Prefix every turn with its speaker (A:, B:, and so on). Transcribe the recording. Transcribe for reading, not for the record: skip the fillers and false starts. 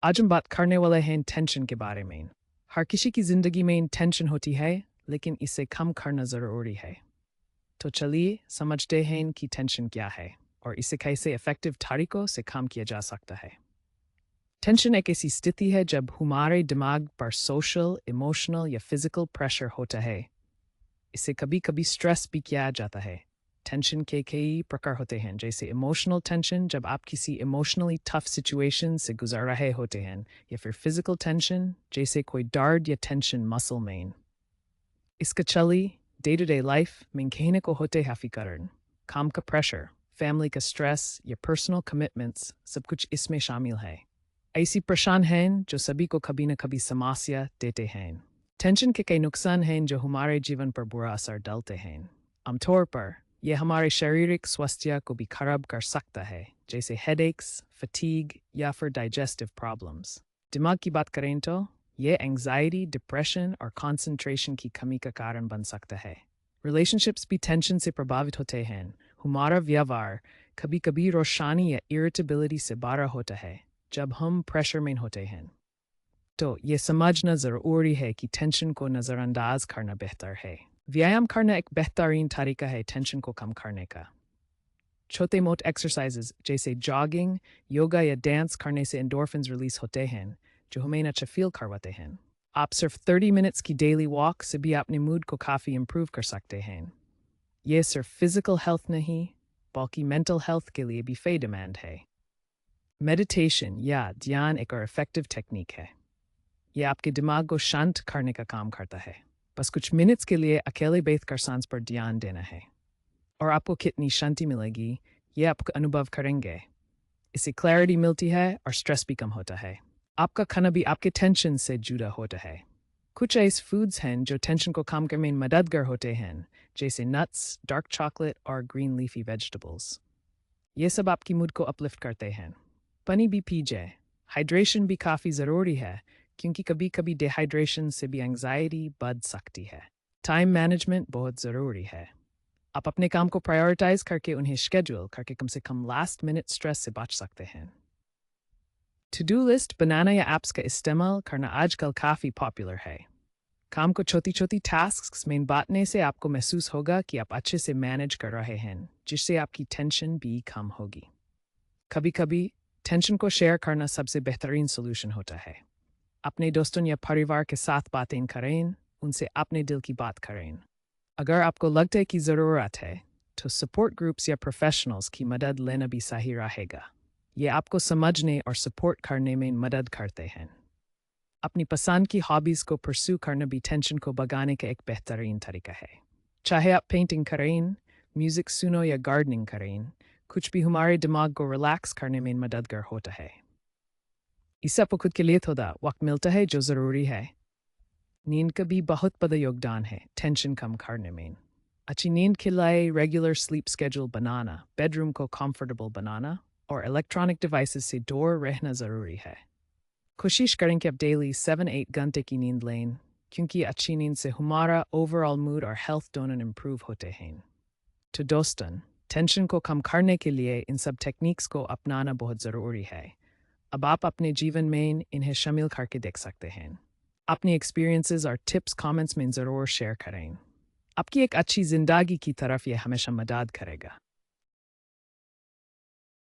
A: आज हम बात करने वाले हैं टेंशन के बारे में। हर किसी की ज़िंदगी में टेंशन होती है, लेकिन इसे कम करना ज़रूरी है। तो चलिए समझते हैं कि टेंशन क्या है और इसे कैसे इफ़ेक्टिव तरीकों से कम किया जा सकता है। टेंशन एक ऐसी स्थिति है जब हमारे दिमाग पर सोशल, इमोशनल या फिजिकल प्रेशर होता है। इसे कभी-कभी स्ट्रेस भी किया जाता है। टेंशन के कई प्रकार होते हैं, जैसे इमोशनल टेंशन जब आप किसी इमोशनली टफ सिचुएशन से गुजर रहे होते हैं, या फिर फिजिकल टेंशन जैसे कोई दर्द या टेंशन मसल में। इसका चली डे टू डे लाइफ में कहने को होते हैं फिक्र, काम का प्रेशर, फैमिली का स्ट्रेस या पर्सनल कमिटमेंट्स, सब कुछ इसमें शामिल है। ऐसी परेशान हैं जो सभी को कभी न कभी समस्या देते हैं। टेंशन के कई नुकसान हैं जो हमारे जीवन पर बुरा असर डालते हैं। आमतौर पर यह हमारे शारीरिक स्वास्थ्य को भी खराब कर सकता है, जैसे हेडेक्स, फटीग या फिर डाइजेस्टिव प्रॉब्लम्स। दिमाग की बात करें तो यह एंग्जाइटी, डिप्रेशन और कंसंट्रेशन की कमी का कारण बन सकता है। रिलेशनशिप्स भी टेंशन से प्रभावित होते हैं। हमारा व्यवहार कभी कभी रोशानी या इरिटेबिलिटी से भरा होता है जब हम प्रेशर में होते हैं। तो ये समझना ज़रूरी है कि टेंशन को नज़रअंदाज करना बेहतर है। व्यायाम करना एक बेहतरीन तरीका है टेंशन को कम करने का। छोटे मोटे एक्सरसाइजेज जैसे जॉगिंग, योगा या डांस करने से एंडोर्फिन्स रिलीज होते हैं, जो हमें अच्छा फील करवाते हैं। आप सिर्फ 30 मिनट्स की डेली वॉक से भी अपने मूड को काफ़ी इम्प्रूव कर सकते हैं। ये सिर्फ फिजिकल हेल्थ नहीं, बल्कि मेंटल हेल्थ के लिए भी फ़ायदेमंद है। मेडिटेशन या ध्यान एक और इफेक्टिव टेक्निक है। ये आपके दिमाग को शांत करने का काम करता है। बस कुछ मिनट्स के लिए अकेले बैठकर सांस पर ध्यान देना है, और आपको कितनी शांति मिलेगी ये आप अनुभव करेंगे। इससे क्लैरिटी मिलती है और स्ट्रेस भी कम होता है। आपका खाना भी आपके टेंशन से जुड़ा होता है। कुछ ऐसे फूड्स हैं जो टेंशन को कम करने में मददगार होते हैं, जैसे नट्स, डार्क चॉकलेट और ग्रीन लीफी वेजिटेबल्स। ये सब आपकी मूड को अपलिफ्ट करते हैं। पानी भी पीजिए। हाइड्रेशन भी काफ़ी ज़रूरी है, क्योंकि कभी कभी डिहाइड्रेशन से भी एंग्जाइटी बढ़ सकती है। टाइम मैनेजमेंट बहुत ज़रूरी है। आप अपने काम को प्रायोरिटाइज करके उन्हें शेड्यूल करके कम से कम लास्ट मिनट स्ट्रेस से बच सकते हैं। टू डू लिस्ट बनाना या ऐप्स का इस्तेमाल करना आजकल काफ़ी पॉपुलर है। काम को छोटी छोटी टास्क्स में बांटने से आपको महसूस होगा कि आप अच्छे से मैनेज कर रहे हैं, जिससे आपकी टेंशन भी कम होगी। कभी कभी टेंशन को शेयर करना सबसे बेहतरीन सोल्यूशन होता है। अपने दोस्तों या परिवार के साथ बातें करें, उनसे अपने दिल की बात करें। अगर आपको लगता है कि ज़रूरत है, तो सपोर्ट ग्रुप्स या प्रोफेशनल्स की मदद लेना भी सही रहेगा। ये आपको समझने और सपोर्ट करने में मदद करते हैं। अपनी पसंद की हॉबीज़ को परस्यू करना भी टेंशन को भगाने का एक बेहतरीन तरीका है। चाहे आप पेंटिंग करें, म्यूज़िक सुनो या गार्डनिंग करें, कुछ भी हमारे दिमाग को रिलैक्स करने में मददगार होता है। इससे आपको खुद के लिए थोड़ा वक्त मिलता है, जो ज़रूरी है। नींद का भी बहुत बड़ा योगदान है टेंशन कम करने में। अच्छी नींद के लिए रेगुलर स्लीप स्केड्यूल बनाना, बेडरूम को कंफर्टेबल बनाना और इलेक्ट्रॉनिक डिवाइसेस से दूर रहना ज़रूरी है। कोशिश करें कि आप डेली 7-8 घंटे की नींद लें, क्योंकि अच्छी नींद से हमारा ओवरऑल मूड और हेल्थ दोनों इम्प्रूव होते हैं। तो दोस्तन, टेंशन को कम करने के लिए इन सब टेक्निक्स को अपनाना बहुत ज़रूरी है। अब आप अपने जीवन में इन्हें शामिल करके देख सकते हैं। अपनी एक्सपीरियंसेस और टिप्स कमेंट्स में ज़रूर शेयर करें। आपकी एक अच्छी ज़िंदगी की तरफ यह हमेशा मदद करेगा।